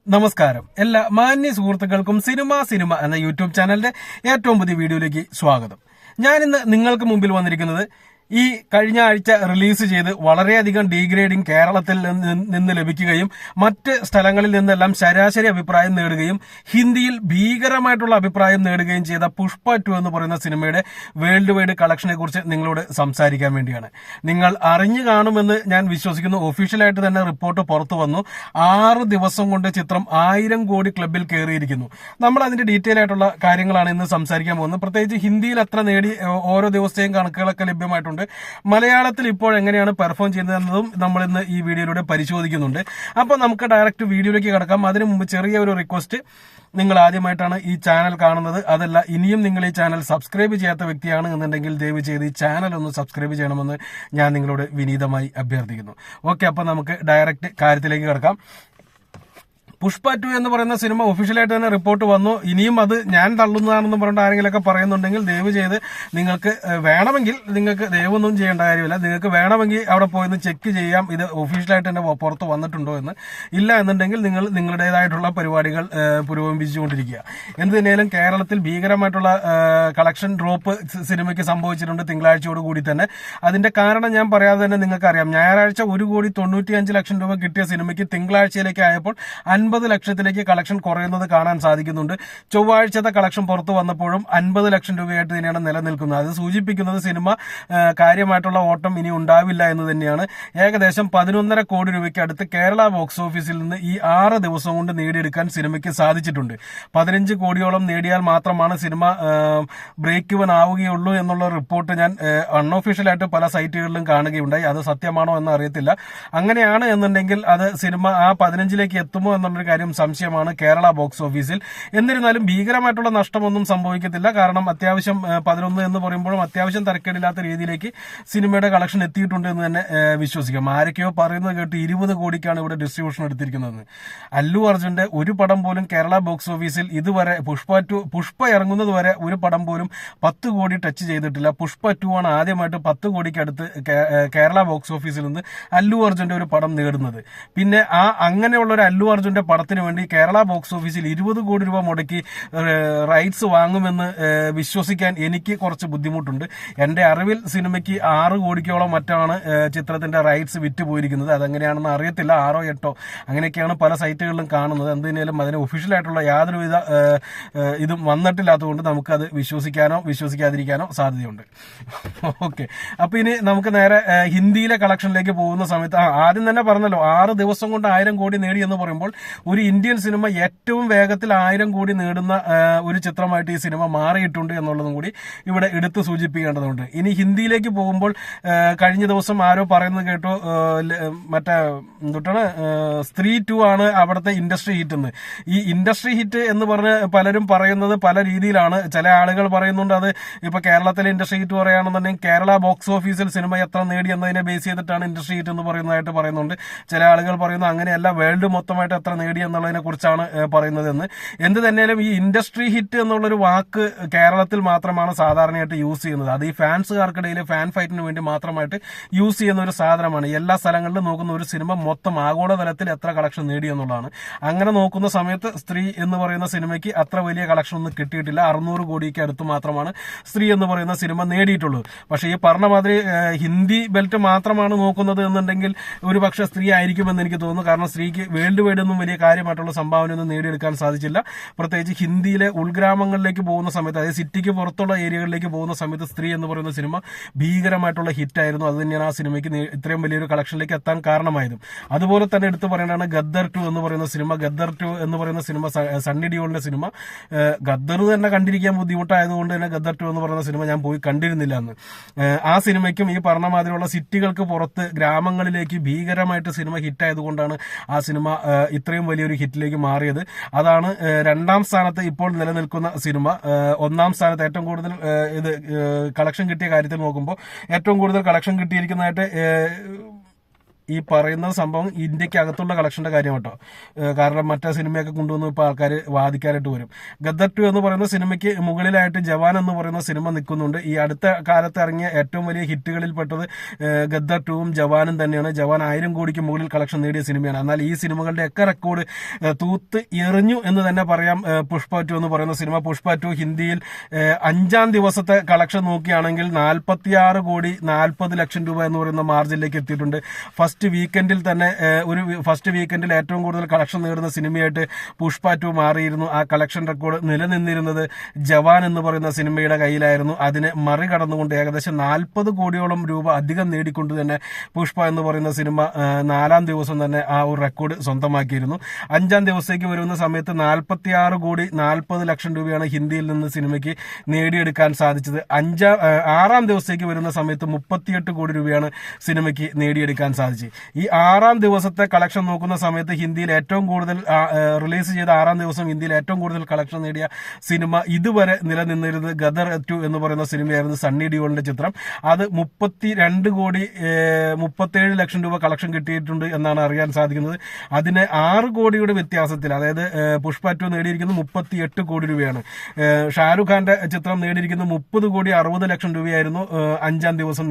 നമസ്കാരം. എല്ലാ മാന്യ സുഹൃത്തുക്കൾക്കും സിനിമ എന്ന യൂട്യൂബ് ചാനലിന്റെ ഏറ്റവും പുതിയ വീഡിയോയിലേക്ക് സ്വാഗതം. ഞാനിന്ന് നിങ്ങൾക്ക് മുമ്പിൽ വന്നിരിക്കുന്നത് ഈ കഴിഞ്ഞ ആഴ്ച റിലീസ് ചെയ്ത് വളരെയധികം ഡീഗ്രേഡിംഗ് കേരളത്തിൽ നിന്ന് ലഭിക്കുകയും മറ്റ് സ്ഥലങ്ങളിൽ നിന്നെല്ലാം ശരാശരി അഭിപ്രായം നേടുകയും ഹിന്ദിയിൽ ഭീകരമായിട്ടുള്ള അഭിപ്രായം നേടുകയും ചെയ്ത പുഷ്പ 2 എന്ന് പറയുന്ന സിനിമയുടെ വേൾഡ് വൈഡ് കളക്ഷനെ കുറിച്ച് നിങ്ങളോട് സംസാരിക്കാൻ വേണ്ടിയാണ്. നിങ്ങൾ അറിഞ്ഞു കാണുമെന്ന് ഞാൻ വിശ്വസിക്കുന്നു. ഒഫീഷ്യലായിട്ട് തന്നെ റിപ്പോർട്ട് പുറത്തു വന്നു. 6 ദിവസം കൊണ്ട് ചിത്രം 1000 കോടി ക്ലബിൽ കയറിയിരിക്കുന്നു. നമ്മൾ അതിന്റെ ഡീറ്റെയിൽ ആയിട്ടുള്ള കാര്യങ്ങളാണ് ഇന്ന് സംസാരിക്കാൻ പോകുന്നത്. പ്രത്യേകിച്ച് ഹിന്ദിയിൽ എത്ര നേടി ഓരോ ദിവസത്തെയും കണക്കുകളൊക്കെ ലഭ്യമായിട്ടുണ്ട്. മലയാളത്തിൽ ഇപ്പോൾ എങ്ങനെയാണ് പെർഫോം ചെയ്യുന്നതെന്നതും നമ്മൾ ഇന്ന് ഈ വീഡിയോയിലൂടെ പരിശോധിക്കുന്നുണ്ട്. അപ്പോൾ നമുക്ക് ഡയറക്റ്റ് വീഡിയോയിലേക്ക് കിടക്കാം. അതിനു മുമ്പ് ചെറിയ ഒരു റിക്വസ്റ്റ്. നിങ്ങൾ ആദ്യമായിട്ടാണ് ഈ ചാനൽ കാണുന്നത്, അതല്ല ഇനിയും നിങ്ങൾ ഈ ചാനൽ സബ്സ്ക്രൈബ് ചെയ്യാത്ത വ്യക്തിയാണ് എന്നുണ്ടെങ്കിൽ ദയവ് ചെയ്ത് ഈ ചാനൽ ഒന്ന് സബ്സ്ക്രൈബ് ചെയ്യണമെന്ന് ഞാൻ നിങ്ങളോട് വിനീതമായി അഭ്യർത്ഥിക്കുന്നു. ഓക്കെ, അപ്പോൾ നമുക്ക് ഡയറക്റ്റ് കാര്യത്തിലേക്ക് കിടക്കാം. പുഷ്പ 2 എന്ന് പറയുന്ന സിനിമ ഒഫീഷ്യലായിട്ട് തന്നെ റിപ്പോർട്ട് വന്നു. ഇനിയും അത് ഞാൻ തള്ളുന്നതാണെന്ന് പറഞ്ഞിട്ട് ആരെങ്കിലുമൊക്കെ പറയുന്നുണ്ടെങ്കിൽ ദയവ് ചെയ്ത് നിങ്ങൾക്ക് വേണമെങ്കിൽ, നിങ്ങൾക്ക് ദയവൊന്നും ചെയ്യേണ്ട കാര്യമില്ല, നിങ്ങൾക്ക് വേണമെങ്കിൽ അവിടെ പോയി ചെക്ക് ചെയ്യാം ഇത് ഒഫീഷ്യലായിട്ട് തന്നെ പുറത്ത് വന്നിട്ടുണ്ടോ എന്ന്. ഇല്ല എന്നുണ്ടെങ്കിൽ നിങ്ങൾ നിങ്ങളുടേതായിട്ടുള്ള പരിപാടികൾ പുരോഗമിപ്പിച്ചുകൊണ്ടിരിക്കുക. എന്ത് തന്നെയാലും കേരളത്തിൽ ഭീകരമായിട്ടുള്ള കളക്ഷൻ ഡ്രോപ്പ് സിനിമയ്ക്ക് സംഭവിച്ചിട്ടുണ്ട് തിങ്കളാഴ്ചയോട് കൂടി തന്നെ. അതിന്റെ കാരണം ഞാൻ പറയാതെ തന്നെ നിങ്ങൾക്കറിയാം. ഞായറാഴ്ച 1,95,00,000 രൂപ കിട്ടിയ സിനിമയ്ക്ക് തിങ്കളാഴ്ചയിലേക്ക് ആയപ്പോൾ 50 ലക്ഷത്തിലേക്ക് കളക്ഷൻ കുറയുന്നത് കാണാൻ സാധിക്കുന്നുണ്ട്. ചൊവ്വാഴ്ചത്തെ കളക്ഷൻ പുറത്തു വന്നപ്പോഴും 50 ലക്ഷം രൂപയായിട്ട് തന്നെയാണ് നിലനിൽക്കുന്നത്. അത് സൂചിപ്പിക്കുന്നത് സിനിമ കാര്യമായിട്ടുള്ള ഓട്ടം ഇനി ഉണ്ടാവില്ല എന്ന് തന്നെയാണ്. ഏകദേശം 11.5 കോടി രൂപയ്ക്ക് അടുത്ത് കേരള ബോക്സ് ഓഫീസിൽ നിന്ന് ഈ 6 ദിവസം കൊണ്ട് നേടിയെടുക്കാൻ സിനിമയ്ക്ക് സാധിച്ചിട്ടുണ്ട്. 15 കോടിയോളം നേടിയാൽ മാത്രമാണ് സിനിമ ബ്രേക്ക് ഇവൻ ആവുകയുള്ളൂ എന്നുള്ള റിപ്പോർട്ട് ഞാൻ അൺഒഫീഷ്യലായിട്ട് പല സൈറ്റുകളിലും കാണുകയുണ്ടായി. അത് സത്യമാണോ എന്ന് അറിയത്തില്ല. അങ്ങനെയാണ് എന്നുണ്ടെങ്കിൽ അത് സിനിമ ആ 15ലേക്ക് എത്തുമോ എന്നുള്ള കാര്യം സംശയമാണ് കേരള ബോക്സ് ഓഫീസിൽ. എന്നിരുന്നാലും ഭീകരമായിട്ടുള്ള നഷ്ടമൊന്നും സംഭവിക്കത്തില്ല. കാരണം അത്യാവശ്യം 11 എന്ന് പറയുമ്പോഴും അത്യാവശ്യം തരക്കേടില്ലാത്ത രീതിയിലേക്ക് സിനിമയുടെ കളക്ഷൻ എത്തിയിട്ടുണ്ട് എന്ന് തന്നെ വിശ്വസിക്കാം. ആരൊക്കെയോ പറയുന്നത് കേട്ട് 20 കോടിക്കാണ് ഇവിടെ ഡിസ്ട്രിബ്യൂഷൻ എടുത്തിരിക്കുന്നത്. അല്ലു അർജുന്റെ ഒരു പടം പോലും കേരള ബോക്സ് ഓഫീസിൽ ഇതുവരെ പുഷ്പ ഇറങ്ങുന്നത് വരെ ഒരു പടം പോലും 10 കോടി ടച്ച് ചെയ്തിട്ടില്ല. പുഷ്പ 2 ആണ് ആദ്യമായിട്ട് 10 കോടിക്ക് അടുത്ത് കേരള ബോക്സ് ഓഫീസിൽ നിന്ന് അല്ലു അർജുന്റെ ഒരു പടം നേടുന്നത്. പിന്നെ അങ്ങനെയുള്ള ഒരു അല്ലു അർജുന്റെ പടത്തിന് വേണ്ടി കേരള ബോക്സ് ഓഫീസിൽ 20 കോടി രൂപ മുടക്കി റൈറ്റ്സ് വാങ്ങുമെന്ന് വിശ്വസിക്കാൻ എനിക്ക് കുറച്ച് ബുദ്ധിമുട്ടുണ്ട്. എന്റെ അറിവിൽ സിനിമയ്ക്ക് 6 കോടിക്കോളം മറ്റാണ് ചിത്രത്തിന്റെ റൈറ്റ്സ് വിറ്റുപോയിരിക്കുന്നത്. അതെങ്ങനെയാണെന്ന് അറിയത്തില്ല. 6 or 8 അങ്ങനെയൊക്കെയാണ് പല സൈറ്റുകളിലും കാണുന്നത്. എന്തിനാലും അതിന് ഒഫീഷ്യലായിട്ടുള്ള യാതൊരുവിധ ഇതും വന്നിട്ടില്ലാത്തതുകൊണ്ട് നമുക്കത് വിശ്വസിക്കാനോ വിശ്വസിക്കാതിരിക്കാനോ സാധ്യതയുണ്ട്. ഓക്കെ, അപ്പൊ ഇനി നമുക്ക് നേരെ ഹിന്ദിയിലെ കളക്ഷനിലേക്ക് പോകുന്ന സമയത്ത് ആദ്യം തന്നെ പറഞ്ഞല്ലോ 6 ദിവസം കൊണ്ട് 1000 കോടി നേടി എന്ന് പറയുമ്പോൾ ഒരു ഇന്ത്യൻ സിനിമ ഏറ്റവും വേഗത്തിൽ 1000 കോടി നേടുന്ന ഒരു ചിത്രമായിട്ട് ഈ സിനിമ മാറിയിട്ടുണ്ട് എന്നുള്ളതും കൂടി ഇവിടെ എടുത്തു സൂചിപ്പിക്കേണ്ടതുണ്ട്. ഇനി ഹിന്ദിയിലേക്ക് പോകുമ്പോൾ കഴിഞ്ഞ ദിവസം ആരോ പറയുന്നത് കേട്ടു, മറ്റേ എന്തൊട്ടാണ് സ്ത്രീ 2 ആണ് അവിടുത്തെ ഇൻഡസ്ട്രി ഹിറ്റ് എന്ന്. ഈ ഇൻഡസ്ട്രി ഹിറ്റ് എന്ന് പറഞ്ഞ് പലരും പറയുന്നത് പല രീതിയിലാണ്. ചില ആളുകൾ പറയുന്നുണ്ട് അത് ഇപ്പൊ കേരളത്തിലെ ഇൻഡസ്ട്രി ഹിറ്റ് പറയുകയാണെന്നുണ്ടെങ്കിൽ കേരള ബോക്സ് ഓഫീസിൽ സിനിമ എത്ര നേടി എന്നതിനെ ബേസ് ചെയ്തിട്ടാണ് ഇൻഡസ്ട്രി ഹിറ്റ് എന്ന് പറയുന്നതായിട്ട് പറയുന്നുണ്ട്. ചില ആളുകൾ പറയുന്നു അങ്ങനെയല്ല, വേൾഡ് മൊത്തമായിട്ട് എത്ര നേടി എന്നുള്ളതിനെ കുറിച്ചാണ് പറയുന്നതെന്ന്. എന്ത് തന്നെയാലും ഈ ഇൻഡസ്ട്രി ഹിറ്റ് എന്നുള്ളൊരു വാക്ക് കേരളത്തിൽ മാത്രമാണ് സാധാരണയായിട്ട് യൂസ് ചെയ്യുന്നത്. അത് ഈ ഫാൻസുകാർക്കിടയിൽ ഫാൻ ഫൈറ്റിന് വേണ്ടി മാത്രമായിട്ട് യൂസ് ചെയ്യുന്ന ഒരു സാധനമാണ്. എല്ലാ സ്ഥലങ്ങളിലും നോക്കുന്ന ഒരു സിനിമ മൊത്തം ആഗോളതലത്തിൽ എത്ര കളക്ഷൻ നേടി എന്നുള്ളതാണ്. അങ്ങനെ നോക്കുന്ന സമയത്ത് സ്ത്രീ എന്ന് പറയുന്ന സിനിമയ്ക്ക് അത്ര വലിയ കളക്ഷൻ ഒന്നും കിട്ടിയിട്ടില്ല. 600 കോടിക്ക് അടുത്ത് മാത്രമാണ് സ്ത്രീ എന്ന് പറയുന്ന സിനിമ നേടിയിട്ടുള്ളത്. പക്ഷേ ഈ പറഞ്ഞ മാതിരി ഹിന്ദി ബെൽറ്റ് മാത്രമാണ് നോക്കുന്നത് എന്നുണ്ടെങ്കിൽ ഒരു പക്ഷേ സ്ത്രീ ആയിരിക്കുമെന്ന് എനിക്ക് തോന്നുന്നു. കാരണം സ്ത്രീക്ക് വേൾഡ് വൈഡ് ഒന്നും വലിയ കാര്യമായിട്ടുള്ള സംഭാവനയൊന്നും നേടിയെടുക്കാൻ സാധിച്ചില്ല. പ്രത്യേകിച്ച് ഹിന്ദിയിലെ ഉൾഗ്രാമങ്ങളിലേക്ക് പോകുന്ന സമയത്ത്, അതായത് സിറ്റിക്ക് പുറത്തുള്ള ഏരിയകളിലേക്ക് പോകുന്ന സമയത്ത് സ്ത്രീ എന്ന് പറയുന്ന സിനിമ ഭീകരമായിട്ടുള്ള ഹിറ്റായിരുന്നു. അത് തന്നെയാണ് ആ സിനിമയ്ക്ക് ഇത്രയും വലിയൊരു കളക്ഷനിലേക്ക് എത്താൻ കാരണമായതും. അതുപോലെ തന്നെ എടുത്തു പറയേണ്ടതാണ് ഗദ്ദർ 2 എന്ന് പറയുന്ന സിനിമ. ഗദ്ദർ 2 എന്ന് പറയുന്ന സിനിമ സണ്ണി ഡിയോളിന്റെ സിനിമ. ഗദ്ദർ തന്നെ കണ്ടിരിക്കാൻ ബുദ്ധിമുട്ടായതുകൊണ്ട് തന്നെ ഗദ്ദർ 2 എന്ന് പറയുന്ന സിനിമ ഞാൻ പോയി കണ്ടിരുന്നില്ല എന്ന്. ആ സിനിമയ്ക്കും ഈ പറഞ്ഞ മാതിരിയുള്ള സിറ്റികൾക്ക് പുറത്ത് ഗ്രാമങ്ങളിലേക്ക് ഭീകരമായിട്ട് സിനിമ ഹിറ്റായതുകൊണ്ടാണ് ആ സിനിമ ഇത്രയും വലിയൊരു ഹിറ്റിലേക്ക് മാറിയത്. അതാണ് 2ാം സ്ഥാനത്ത് ഇപ്പോൾ നിലനിൽക്കുന്ന സിനിമ. 1ാം സ്ഥാനത്ത് ഏറ്റവും കൂടുതൽ ഇത് കളക്ഷൻ കിട്ടിയ കാര്യത്തിൽ നോക്കുമ്പോൾ ഏറ്റവും കൂടുതൽ കളക്ഷൻ കിട്ടിയിരിക്കുന്നതായിട്ട് ഈ പറയുന്ന സംഭവം ഇന്ത്യക്ക് അകത്തുള്ള കളക്ഷന്റെ കാര്യം കേട്ടോ. കാരണം മറ്റേ സിനിമയൊക്കെ കൊണ്ടുവന്ന് ഇപ്പോൾ ആൾക്കാർ വാദിക്കാനായിട്ട് വരും. ഗദർ 2 എന്ന് പറയുന്ന സിനിമയ്ക്ക് മുകളിലായിട്ട് ജവാൻ എന്ന് പറയുന്ന സിനിമ നിൽക്കുന്നുണ്ട്. ഈ അടുത്ത കാലത്ത് ഇറങ്ങിയ ഏറ്റവും വലിയ ഹിറ്റുകളിൽ പെട്ടത് ഗദർ 2ഉം ജവാനും തന്നെയാണ്. ജവാൻ 1000 കോടിക്ക് മുകളിൽ കളക്ഷൻ നേടിയ സിനിമയാണ്. എന്നാൽ ഈ സിനിമകളുടെ ഒക്കെ റെക്കോർഡ് തൂത്ത് എറിഞ്ഞു എന്ന് തന്നെ പറയാം. പുഷ്പ 2 എന്ന് പറയുന്ന സിനിമ, പുഷ്പ 2 ഹിന്ദിയിൽ 5-ാം ദിവസത്തെ കളക്ഷൻ നോക്കുകയാണെങ്കിൽ 46 കോടി 40 ലക്ഷം രൂപ എന്ന് പറയുന്ന മാർജിനിലേക്ക് എത്തിയിട്ടുണ്ട്. ഫസ്റ്റ് വീക്കെൻഡിൽ തന്നെ ഫസ്റ്റ് വീക്കെൻഡിൽ ഏറ്റവും കൂടുതൽ കളക്ഷൻ നേടുന്ന സിനിമയായിട്ട് പുഷ്പ 2 മാറിയിരുന്നു. ആ കളക്ഷൻ റെക്കോർഡ് നിലനിന്നിരുന്നത് ജവാൻ എന്ന് പറയുന്ന സിനിമയുടെ കയ്യിലായിരുന്നു. അതിനെ മറികടന്നുകൊണ്ട് ഏകദേശം 40 കോടിയോളം രൂപ അധികം നേടിക്കൊണ്ട് തന്നെ പുഷ്പ എന്ന് പറയുന്ന സിനിമ 4-ാം ദിവസം തന്നെ ആ ഒരു റെക്കോർഡ് സ്വന്തമാക്കിയിരുന്നു. 5-ാം ദിവസത്തേക്ക് വരുന്ന സമയത്ത് 46 കോടി 40 ലക്ഷം രൂപയാണ് ഹിന്ദിയിൽ നിന്ന് സിനിമയ്ക്ക് നേടിയെടുക്കാൻ സാധിച്ചത്. 6-ാം ദിവസത്തേക്ക് വരുന്ന സമയത്ത് 38 കോടി രൂപയാണ് സിനിമയ്ക്ക് നേടിയെടുക്കാൻ സാധിച്ചത്. ഈ 6-ാം ദിവസത്തെ കളക്ഷൻ നോക്കുന്ന സമയത്ത് ഹിന്ദിയിൽ ഏറ്റവും കൂടുതൽ റിലീസ് ചെയ്ത 6-ാം ദിവസം ഇന്ത്യയിൽ ഏറ്റവും കൂടുതൽ കളക്ഷൻ നേടിയ സിനിമ ഇതുവരെ നിലനിന്നിരുന്നത് ഗദർ 2 എന്ന് പറയുന്ന സിനിമയായിരുന്നു. സണ്ണി ഡിയോളിന്റെ ചിത്രം. അത് 32 കോടി 37 ലക്ഷം രൂപ കളക്ഷൻ കിട്ടിയിട്ടുണ്ട് എന്നാണ് അറിയാൻ സാധിക്കുന്നത്. അതിന് 6 കോടിയുടെ വ്യത്യാസത്തിൽ, അതായത് പുഷ്പ 2 നേടിയിരിക്കുന്നത് 38 കോടി രൂപയാണ്. ഷാരൂഖ് ഖാന്റെ ചിത്രം നേടിയിരിക്കുന്നത് 30 കോടി 60 ലക്ഷം രൂപയായിരുന്നു 6-ാം ദിവസം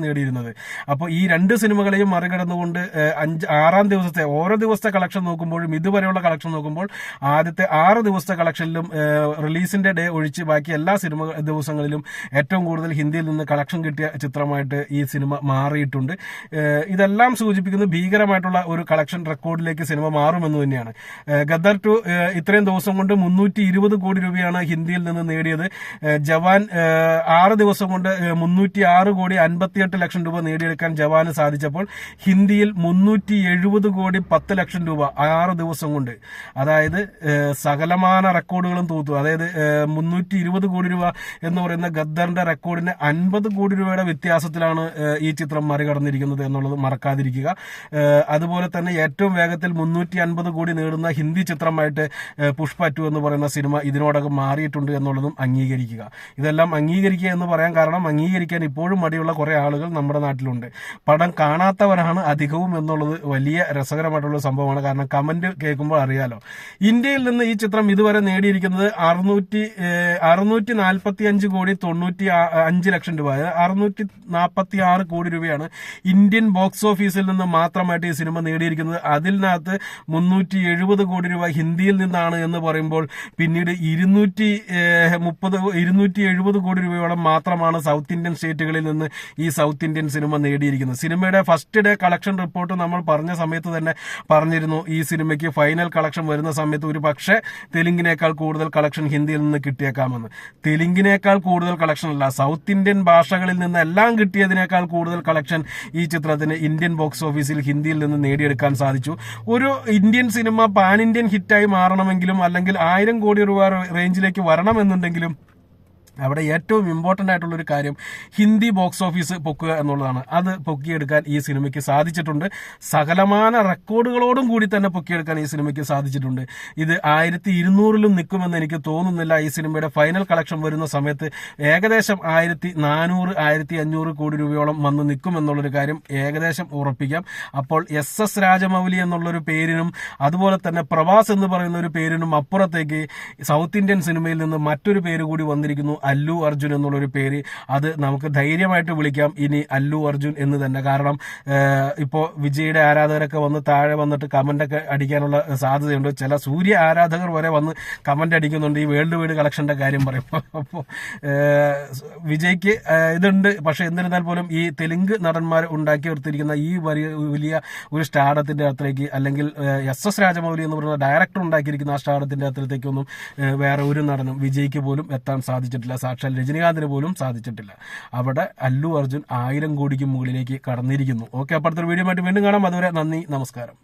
നേടിയിരുന്നത്. അപ്പോൾ ഈ രണ്ട് സിനിമകളെയും മറികടന്നുകൊണ്ട് 6-ാം ദിവസത്തെ ഓരോ ദിവസത്തെ കളക്ഷൻ നോക്കുമ്പോഴും ഇതുവരെയുള്ള കളക്ഷൻ നോക്കുമ്പോൾ ആദ്യത്തെ 6 ദിവസത്തെ കളക്ഷനിലും റിലീസിന്റെ ഡേ ഒഴിച്ച് ബാക്കി എല്ലാ സിനിമ ദിവസങ്ങളിലും ഏറ്റവും കൂടുതൽ ഹിന്ദിയിൽ നിന്ന് കളക്ഷൻ കിട്ടിയ ചിത്രമായിട്ട് ഈ സിനിമ മാറിയിട്ടുണ്ട്. ഇതെല്ലാം സൂചിപ്പിക്കുന്നത് ഭീകരമായിട്ടുള്ള ഒരു കളക്ഷൻ റെക്കോർഡിലേക്ക് സിനിമ മാറുമെന്ന് തന്നെയാണ്. ഗദർ 2 ഇത്രയും ദിവസം കൊണ്ട് 320 കോടി രൂപയാണ് ഹിന്ദിയിൽ നിന്ന് നേടിയത്. ജവാൻ 6 ദിവസം കൊണ്ട് 306 കോടി 58 ലക്ഷം രൂപ നേടിയെടുക്കാൻ ജവാന് സാധിച്ചപ്പോൾ ഹിന്ദിയിൽ 370 കോടി 10 ലക്ഷം രൂപ 6 ദിവസം കൊണ്ട്, അതായത് സകലമാന റെക്കോർഡുകളും തൂത്തു. അതായത് 320 കോടി രൂപ എന്ന് പറയുന്ന ഗദ്ദറിന്റെ റെക്കോർഡിന് 50 കോടി രൂപയുടെ വ്യത്യാസത്തിലാണ് ഈ ചിത്രം മറികടന്നിരിക്കുന്നത് എന്നുള്ളത് മറക്കാതിരിക്കുക. അതുപോലെ തന്നെ ഏറ്റവും വേഗത്തിൽ 350 കോടി നേടുന്ന ഹിന്ദി ചിത്രമായിട്ട് പുഷ്പ 2 എന്ന് പറയുന്ന സിനിമ ഇതിനോടകം മാറിയിട്ടുണ്ട് എന്നുള്ളതും അംഗീകരിക്കുക. ഇതെല്ലാം അംഗീകരിക്കുക എന്ന് പറയാൻ കാരണം, അംഗീകരിക്കാൻ ഇപ്പോഴും മടിയുള്ള കുറെ ആളുകൾ നമ്മുടെ നാട്ടിലുണ്ട്. പടം കാണാത്തവരാണ് അധികവും എന്നുള്ളത് വലിയ രസകരമായിട്ടുള്ള സംഭവമാണ്. കാരണം കമന്റ് കേൾക്കുമ്പോൾ അറിയാലോ. ഇന്ത്യയിൽ നിന്ന് ഈ ചിത്രം ഇതുവരെ നേടിയിരിക്കുന്നത് 645 കോടി 95 ലക്ഷം രൂപ, 646 കോടി രൂപയാണ് ഇന്ത്യൻ ബോക്സ് ഓഫീസിൽ നിന്ന് മാത്രമായിട്ട് ഈ സിനിമ നേടിയിരിക്കുന്നത്. അതിനകത്ത് 370 കോടി രൂപ ഹിന്ദിയിൽ നിന്നാണ് എന്ന് പറയുമ്പോൾ പിന്നീട് 270 കോടി രൂപയോളം മാത്രമാണ് സൗത്ത് ഇന്ത്യൻ സ്റ്റേറ്റുകളിൽ നിന്ന് ഈ സൗത്ത് ഇന്ത്യൻ സിനിമ നേടിയിരിക്കുന്നത്. സിനിമയുടെ ഫസ്റ്റ് ഡേ കളക്ഷൻ റിപ്പോർട്ട് നമ്മൾ പറഞ്ഞ സമയത്ത് തന്നെ പറഞ്ഞിരുന്നു, ഈ സിനിമയ്ക്ക് ഫൈനൽ കളക്ഷൻ വരുന്ന സമയത്ത് ഒരു പക്ഷേ തെലുങ്കിനേക്കാൾ കൂടുതൽ കളക്ഷൻ ഹിന്ദിയിൽ നിന്ന് കിട്ടിയേക്കാമെന്ന്. തെലുങ്കിനേക്കാൾ കൂടുതൽ കളക്ഷൻ അല്ല, സൗത്ത് ഇന്ത്യൻ ഭാഷകളിൽ നിന്ന് എല്ലാം കിട്ടിയതിനേക്കാൾ കൂടുതൽ കളക്ഷൻ ഈ ചിത്രത്തിന് ഇന്ത്യൻ ബോക്സ് ഓഫീസിൽ ഹിന്ദിയിൽ നിന്ന് നേടിയെടുക്കാൻ സാധിച്ചു. ഒരു ഇന്ത്യൻ സിനിമ പാൻ ഇന്ത്യൻ ഹിറ്റായി മാറണമെങ്കിലും അല്ലെങ്കിൽ 1000 കോടി രൂപ റേഞ്ചിലേക്ക് വരണമെന്നുണ്ടെങ്കിലും അവിടെ ഏറ്റവും ഇമ്പോർട്ടന്റ് ആയിട്ടുള്ള ഒരു കാര്യം ഹിന്ദി ബോക്സ് ഓഫീസ് പൊക്കുക എന്നുള്ളതാണ്. അത് പൊക്കിയെടുക്കാൻ ഈ സിനിമയ്ക്ക് സാധിച്ചിട്ടുണ്ട്. സകലമാന റെക്കോർഡുകളോടും കൂടി തന്നെ പൊക്കിയെടുക്കാൻ ഈ സിനിമയ്ക്ക് സാധിച്ചിട്ടുണ്ട്. ഇത് 1200-ലും നിൽക്കുമെന്ന് എനിക്ക് തോന്നുന്നില്ല. ഈ സിനിമയുടെ ഫൈനൽ കളക്ഷൻ വരുന്ന സമയത്ത് ഏകദേശം 1400-1500 കോടി രൂപയോളം വന്ന് നിൽക്കും എന്നുള്ളൊരു കാര്യം ഏകദേശം ഉറപ്പിക്കാം. അപ്പോൾ SS രാജമൗലി എന്നുള്ളൊരു പേരിനും അതുപോലെ തന്നെ പ്രവാസ് എന്ന് പറയുന്ന ഒരു പേരിനും അപ്പുറത്തേക്ക് സൗത്ത് ഇന്ത്യൻ സിനിമയിൽ നിന്ന് മറ്റൊരു പേര് കൂടി വന്നിരിക്കുന്നു, അല്ലു അർജുൻ എന്നുള്ളൊരു പേര്. അത് നമുക്ക് ധൈര്യമായിട്ട് വിളിക്കാം ഇനി അല്ലു അർജുൻ എന്ന് തന്നെ. കാരണം ഇപ്പോൾ വിജയുടെ ആരാധകരൊക്കെ വന്ന് താഴെ വന്നിട്ട് കമന്റൊക്കെ അടിക്കാനുള്ള സാധ്യതയുണ്ട്. ചില സൂര്യ ആരാധകർ വരെ വന്ന് കമന്റ് അടിക്കുന്നുണ്ട് ഈ വേൾഡ് വൈഡ് കളക്ഷന്റെ കാര്യം പറയുമ്പോൾ. അപ്പോൾ വിജയ്ക്ക് ഇതുണ്ട്. പക്ഷെ എന്നിരുന്നാൽ പോലും ഈ തെലുങ്ക് നടന്മാർ ഉണ്ടാക്കി എടുത്തിരിക്കുന്ന ഈ വലിയ ഒരു സ്റ്റാർഡത്തിന്റെ അത്രയ്ക്ക്, അല്ലെങ്കിൽ SS രാജമൗലി എന്ന് പറയുന്ന ഡയറക്ടർ ഉണ്ടാക്കിയിരിക്കുന്ന ആ സ്റ്റാർഡത്തിന്റെ അത്രത്തേക്കൊന്നും വേറെ ഒരു നടനും വിജയ്ക്ക് പോലും എത്താൻ സാധിച്ചിട്ടില്ല. സാക്ഷാൽ രജനീകാന്തിന് പോലും സാധിച്ചിട്ടില്ല. അവിടെ അല്ലു അർജുൻ 1000 കോടിക്ക് മുകളിലേക്ക് കടന്നിരിക്കുന്നു. ഓക്കെ, അപ്പുറത്തൊരു വീഡിയോ ആയിട്ട് വീണ്ടും കാണാം. അതുവരെ നന്ദി, നമസ്കാരം.